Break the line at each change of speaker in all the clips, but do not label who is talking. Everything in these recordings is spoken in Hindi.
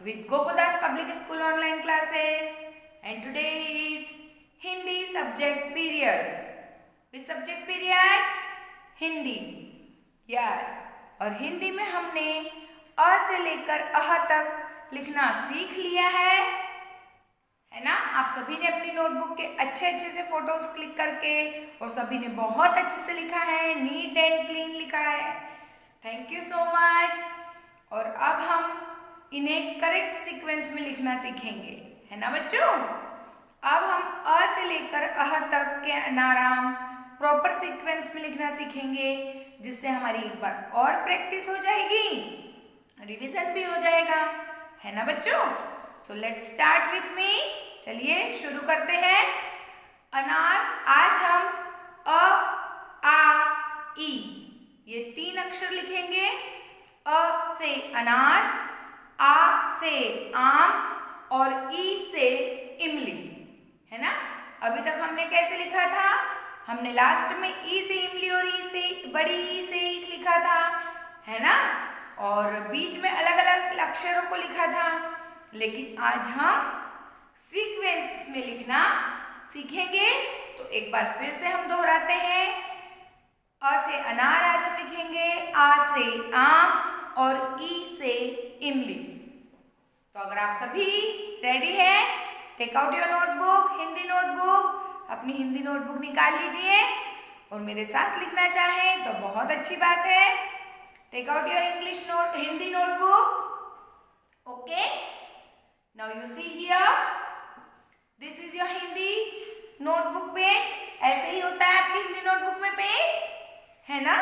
with Gokuldas Public School online classes, and today is Hindi subject period. Which subject period? Hindi. Yes. और हिंदी में हमने अ से लेकर अह तक लिखना सीख लिया है ना. आप सभी ने अपनी नोटबुक के अच्छे अच्छे से फोटोज क्लिक करके और सभी ने बहुत अच्छे से लिखा है, नीट एंड क्लीन लिखा है. Thank you so much. और अब हम इन्हें करेक्ट सीक्वेंस में लिखना सीखेंगे, है ना बच्चों. अब हम अ से लेकर अह तक के अनाराम प्रॉपर सीक्वेंस में लिखना सीखेंगे, जिससे हमारी एक बार और प्रैक्टिस हो जाएगी, रिवीजन भी हो जाएगा, है ना बच्चों. सो लेट्स स्टार्ट विथ मी. चलिए शुरू करते हैं. अनार. आज हम अ, आ, ई ये 3 अक्षर लिखेंगे. अ से अनार, आ से आम और ई से इमली, है ना. अभी तक हमने कैसे लिखा था? हमने लास्ट में ई से इमली और ई से बड़ी ई से ईख लिखा था, है ना. और बीच में अलग अलग अक्षरों को लिखा था. लेकिन आज हम सीक्वेंस में लिखना सीखेंगे. तो एक बार फिर से हम दोहराते हैं. अ से अनार आज हम लिखेंगे, आ से आम और ई से इमली. तो अगर आप सभी रेडी हैं, take out your notebook, Hindi notebook. अपनी हिंदी नोटबुक निकाल लीजिए और मेरे साथ लिखना चाहें तो बहुत अच्छी बात है. Take out your English note, Hindi notebook. Okay. Now you see here, this is your Hindi notebook page. ऐसे ही होता है आपकी हिंदी नोटबुक में पेज, है ना.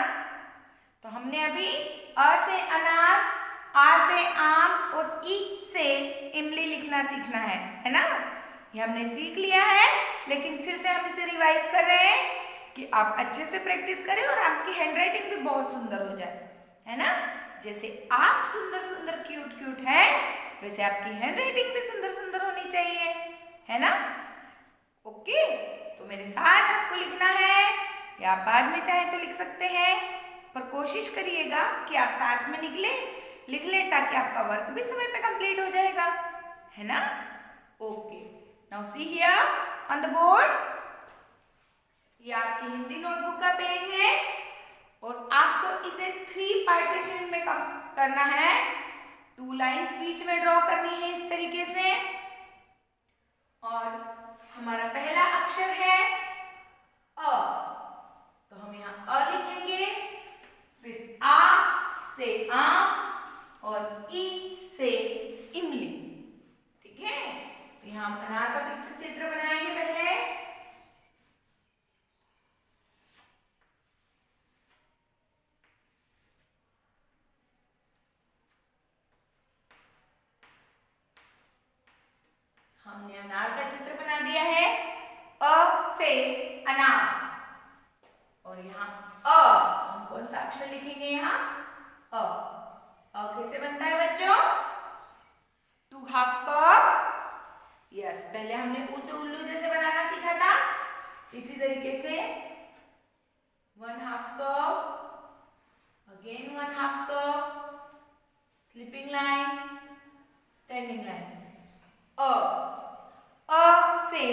तो हमने अभी अ से अनार, आ से आम और ई से इमली लिखना सीखना है ना. ये हमने सीख लिया है, लेकिन फिर से हम इसे रिवाइज कर रहे हैं कि आप अच्छे से प्रैक्टिस करें और आपकी हैंडराइटिंग भी बहुत सुंदर हो जाए, है ना. जैसे आप सुंदर सुंदर क्यूट क्यूट है, वैसे आपकी हैंडराइटिंग भी सुंदर सुंदर होनी चाहिए, है ना. ओके. तो मेरे साथ आपको लिखना है, या आप बाद में चाहे तो लिख सकते हैं, पर कोशिश करिएगा कि आप साथ में लिख लें ताकि आपका वर्क भी समय पे कंप्लीट हो जाएगा, है ना. Okay. Now see here on the board. ये आपकी हिंदी नोटबुक का पेज है और आपको इसे 3 पार्टीशन में करना है. 2 लाइंस बीच में ड्रॉ करनी है इस तरीके से. और हमारा पहला अक्षर है अ, तो हम यहाँ अ लिखेंगे. फिर आ से आम और ई से इमली. ठीक है. तो यहाँ हम अनार का पिक्चर चित्र बनाएंगे पहले. हमने अनार का चित्र बना दिया है. अ से अनार. और यहाँ अ हम कौन सा अक्षर लिखेंगे? यहाँ अ कैसे बनता है बच्चों? 2 हाफ कप. यस, पहले हमने उसे उल्लू जैसे बनाना सीखा था. इसी तरीके से 1 half cup, again 1 half cup, sleeping line, standing line. अ से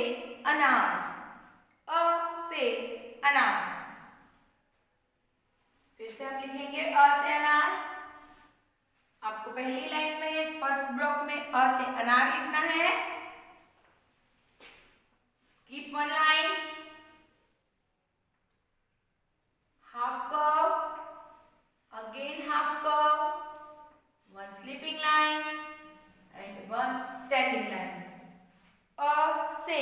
अनार, अ से अनार. फिर से हम लिखेंगे अ से अनार. आपको पहली लाइन में फर्स्ट ब्लॉक में अ से अनार लिखना है. Skip 1 line. Half cup, again half cup, 1 sleeping line and 1 standing line. अ से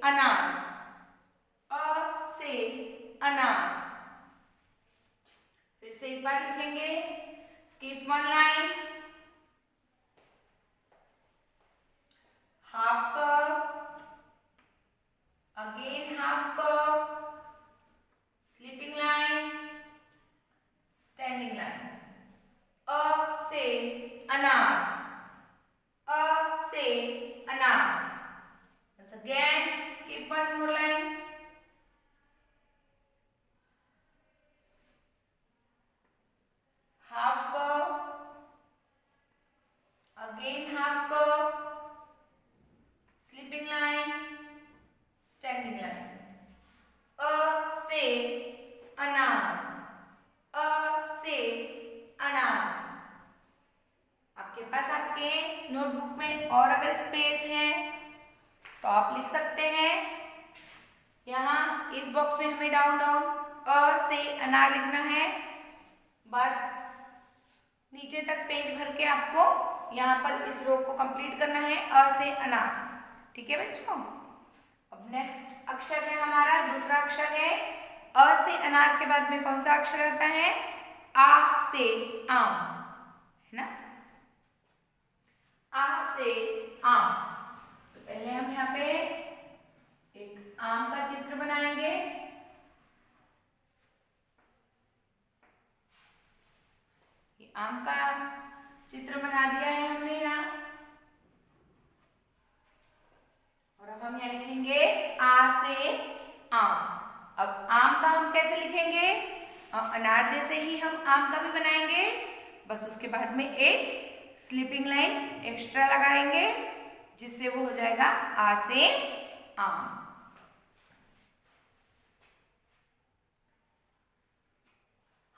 अनार, अ से अनार. फिर से एक बार लिखेंगे. Skip 1 line. Half cup, again half cup, sleeping line, standing line. अ से अनार, अ से अनार. Once again, skip 1 more line. Half cup, again half standing line. अ से अनार, अ से अनार। आपके पास आपके नोटबुक में और अगर स्पेस है तो आप लिख सकते हैं। यहाँ इस बॉक्स में हमें डाउन डाउन अ से अनार लिखना है। बट नीचे तक पेज भर के आपको यहाँ पर इस रो को कंप्लीट करना है, अ से अनार। ठीक है बच्चों। अब नेक्स्ट अक्षर है हमारा, दूसरा अक्षर है अ से अनार के बाद में कौन सा अक्षर आता है? आ से आम, है ना? आ से आम। तो पहले हम यहाँ पे एक आम का चित्र बनाएंगे। ये आम का चित्र बना दिया है हमने यहाँ। और अब हम यहाँ लिखेंगे आ से आम। अब आम का हम कैसे लिखेंगे? अनार जैसे ही हम आम का भी बनाएंगे, बस उसके बाद में एक स्लीपिंग लाइन एक्स्ट्रा लगाएंगे, जिससे वो हो जाएगा आ से आम।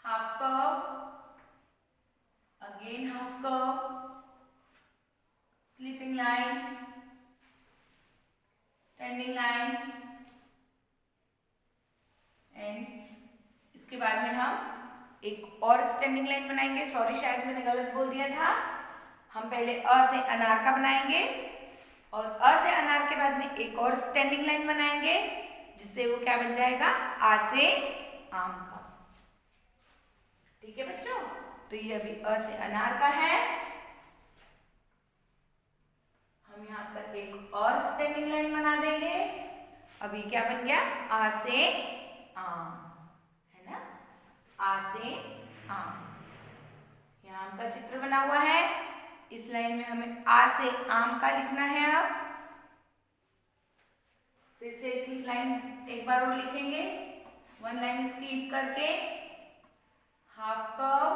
Half curve, again half curve, sleeping line, standing line, and इसके बाद में हम एक और स्टैंडिंग लाइन बनाएंगे। सॉरी, शायद मैंने गलत बोल दिया था। हम पहले अ से अनार का बनाएंगे और अ से अनार के बाद में एक और स्टैंडिंग लाइन बनाएंगे, जिससे वो क्या बन जाएगा? आ से आम का। ठीक है बच्चों। तो ये अभी अ से अनार का है। हम यहाँ पर एक और स्टैंडिंग लाइन बना देंगे। अभी क्या बन गया? आ से आम, है ना? आ से आम। यहाँ आम का चित्र बना हुआ है। इस लाइन में हमें आ से आम का लिखना है। अब फिर से एक लाइन एक बार और लिखेंगे, वन लाइन स्किप करके। Half curve,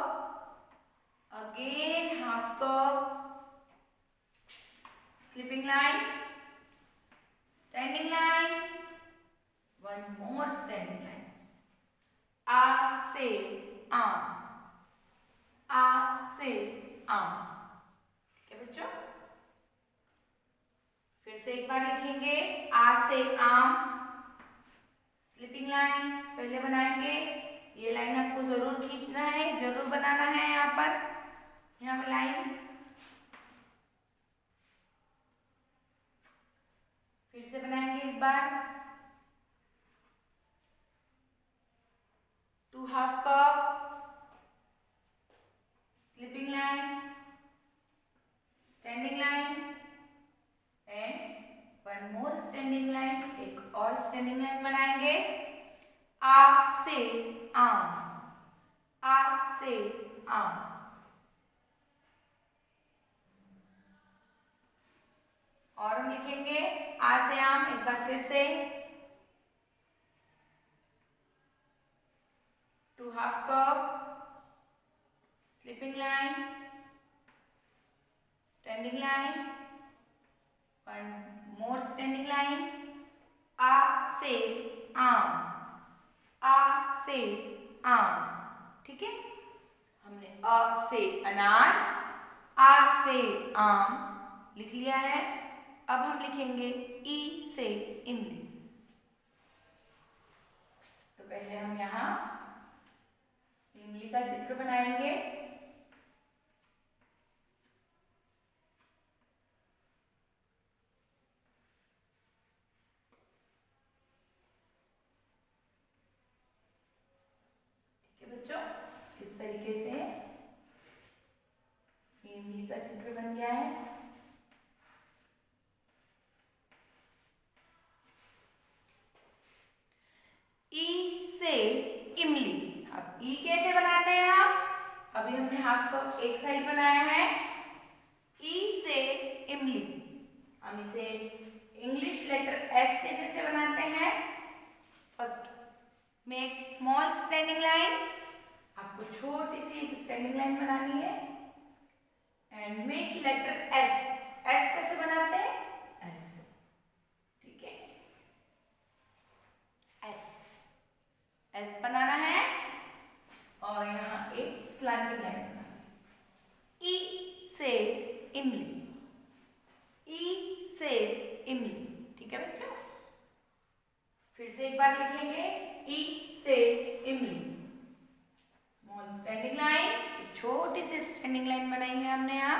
again half curve, sleeping line, standing line, one more standing line. आ से आम, आ से आम। ठीक है बच्चों। फिर से एक बार लिखेंगे आ से आम, स्लीपिंग लाइन पहले बनाएंगे। ये लाइन आपको जरूर खींचना है, जरूर बनाना है। यहाँ पर लाइन। फिर से बनाएंगे एक बार। Two half curve, sleeping line, standing line, and one more standing line. एक और स्टैंडिंग लाइन बनाएंगे। आ से आम, आ से आम। और हम लिखेंगे आ से आम एक बार फिर से। Two half curve, sleeping line, standing line, one more standing line. आ से आम, आ से आम। ठीक है। हमने अ से अनार, आ से आम लिख लिया है। अब हम लिखेंगे ई से इमली। तो पहले हम यहाँ इमली का चित्र बनाएंगे। ठीक है बच्चों, इस तरीके से इमली का चित्र बन गया है। ई से इमली। अब ई कैसे बनाते हैं आप? अभी हमने हाफ कप एक साइड बनाया है। ई से इमली हम इसे इंग्लिश लेटर एस के जैसे बनाते हैं। First make small standing line. आपको छोटी सी एक स्टैंडिंग लाइन बनानी है। And make letter S. S कैसे बनाते हैं? ऐसे। ठीक है। से इमली। ठीक है बच्चों, फिर से एक बार लिखेंगे, ई से इमली। स्मॉल स्टैंडिंग लाइन, एक छोटी सी स्टैंडिंग लाइन बनाई है हमने यहाँ,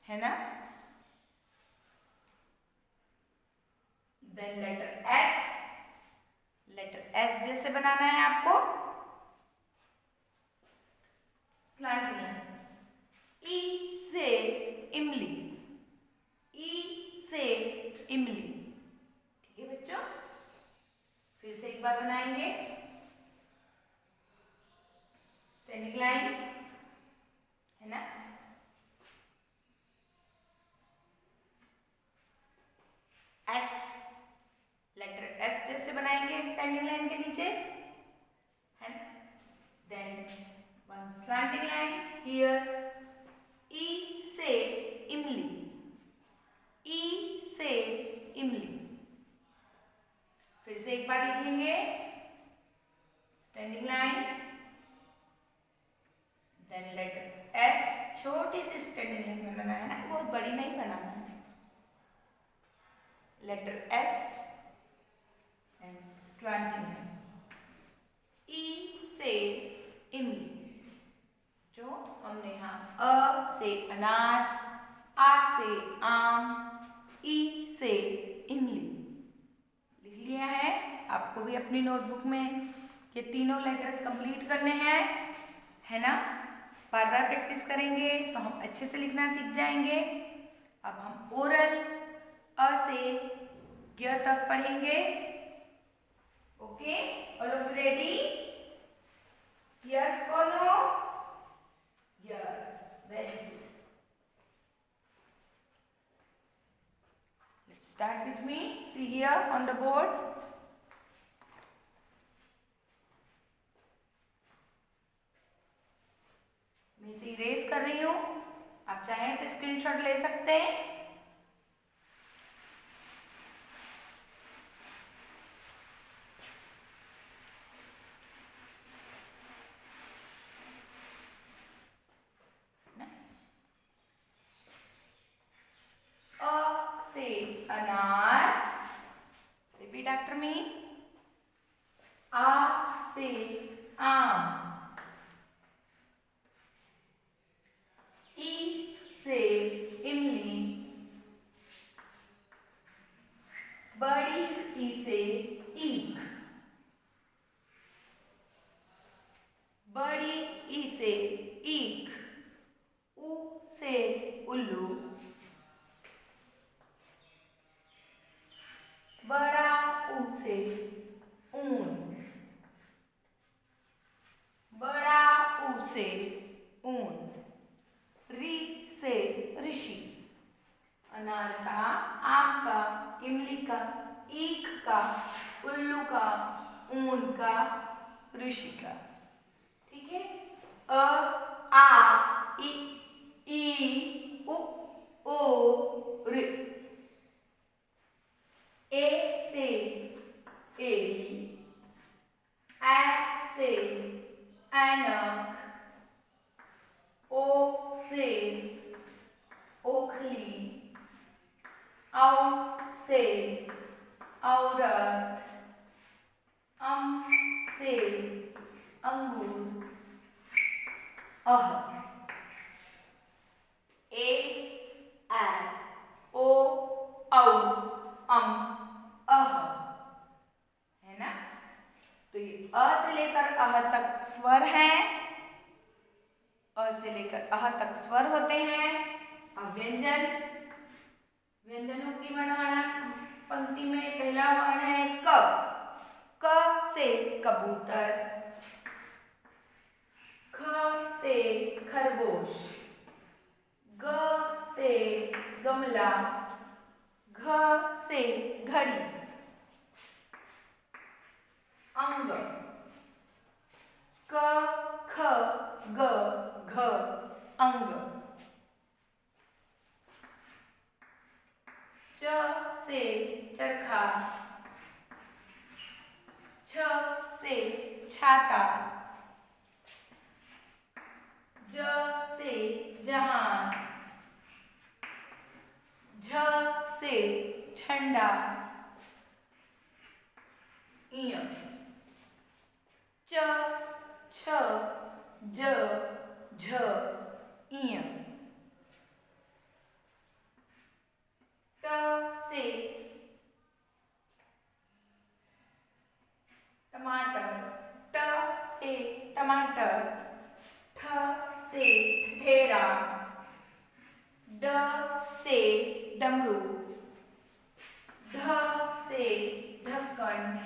है ना। Then letter S, letter S जैसे बनाना है आपको, स्लैंटिंग लाइन, ई से इमली, ई से इमली। ठीक है बच्चों, फिर से एक बार बनाएंगे स्टैंडिंग लाइन, है ना। एस, लेटर एस जैसे बनाएंगे स्टैंडिंग लाइन के नीचे, है ना। Then one slanting line here, ई से इमली, ई से इमली। फिर से एक बार लिखेंगे standing line, then letter S, छोटी सी स्टैंडिंग लाइन बनाना है ना, बहुत बड़ी नहीं बनाना है। Letter S and slanting line, ई से इमली, जो हमने यहाँ अ से अनार, आ से आम, ई से इमली लिख लिया है। आपको भी अपनी नोटबुक में ये तीनों लेटर्स कंप्लीट करने हैं, है ना। बार बार प्रैक्टिस करेंगे तो हम अच्छे से लिखना सीख जाएंगे। अब हम ओरल अ से य तक पढ़ेंगे। Okay, all of ready? Yes or no? Yes, very good. Let's start with me. See here on the board. मैं इसे इरेज कर रही हूं, आप चाहें तो स्क्रीनशॉट ले सकते हैं। अनार, रिपीट आफ्टर मी। आ से आम, ई से इमली, बड़ी ई से ईख, बड़ी ई से ईख, ऊ से उल्लू, बड़ा ऊ से ऊन, बड़ा ऊ से ऊन, री से ऋषि, अनार का, आम का, इमली का, ईख का, उल्लू का, ऊन का, ऋषि का। ठीक है। अ आ ई उ ओ ऋ, ए से एड़ी, ए से ऐनक, ओ से ओखली, औ से औरत, से अंगूर, अह, ए ओ औ अह, है ना। तो ये अ से लेकर अह तक स्वर है, अ से लेकर अह तक स्वर होते हैं। अब व्यंजन, व्यंजनों की वर्णमाला पंक्ति में पहला वर्ण है क। क से कबूतर, ख से खरगोश, ग से गमला, घ से घड़ी, अंग, क ख ग घ अंग, च से चरखा, छ से छाता, ज से जहान, झ से झंडा, इय, च छ ज झ इय, ट से टमाटर, ट से टमाटर, ठ से ठठेरा, ड से डमरू, ढ से ढक्कन,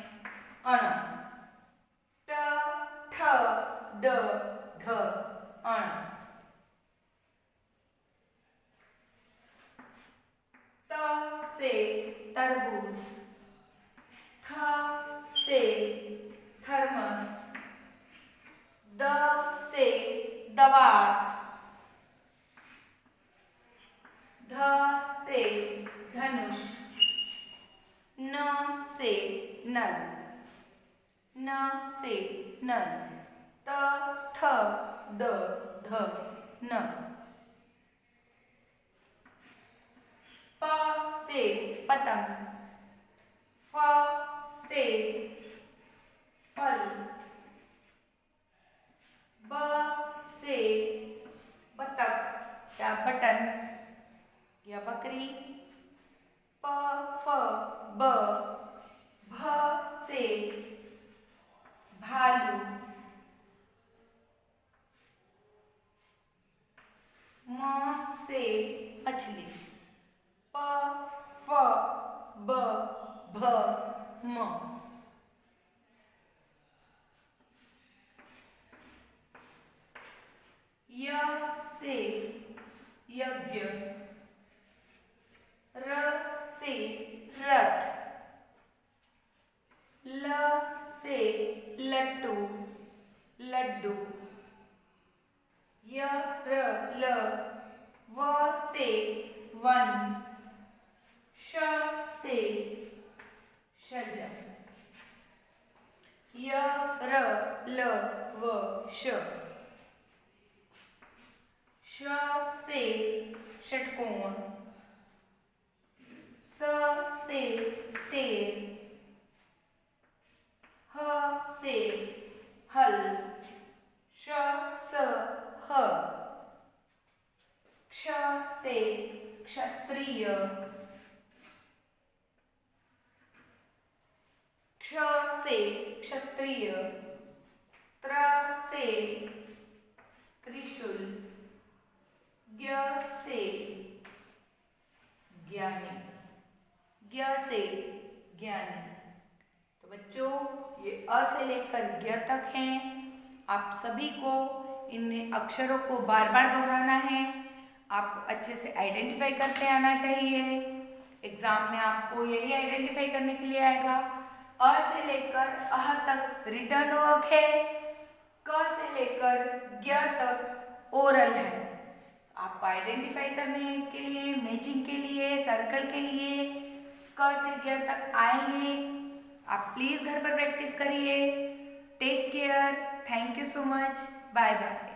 अण, ट ठ ड ढ अण, त से तरबूज, थ से थर्मस, द से दवात, ध से धनुष, न से नल, न से नल, त थ द ध न, प से पतंग, फ से फल, ब से बतख या बटन या बकरी, प फ ब, भ से भालू, म से मछली, प फ ब भ म, य से यज्ञ, र से रथ, ल से लट्टू लड्डू, य र ल, व से वन, श से शलजम, य र ल व श, श से षटकोण, स से सेब, ह से हल, श स ह, क्ष से क्षत्रिय, क्ष से क्षत्रिय, त्र से त्रिशूल, ज्ञ से ज्ञानी, ज्ञ से ज्ञानी। तो बच्चों ये अ से लेकर ज्ञ तक हैं। आप सभी को इन अक्षरों को बार बार दोहराना है। आपको अच्छे से आइडेंटिफाई करते आना चाहिए। एग्जाम में आपको यही आइडेंटिफाई करने के लिए आएगा। अ से लेकर अह तक रिटन वर्क है, क से लेकर ज्ञ तक ओरल है। आपको आइडेंटिफाई करने के लिए, मैचिंग के लिए, सर्कल के लिए क से ज्ञ तक आएंगे। आप प्लीज घर पर प्रैक्टिस करिए। Take care. Thank you so much. Bye bye.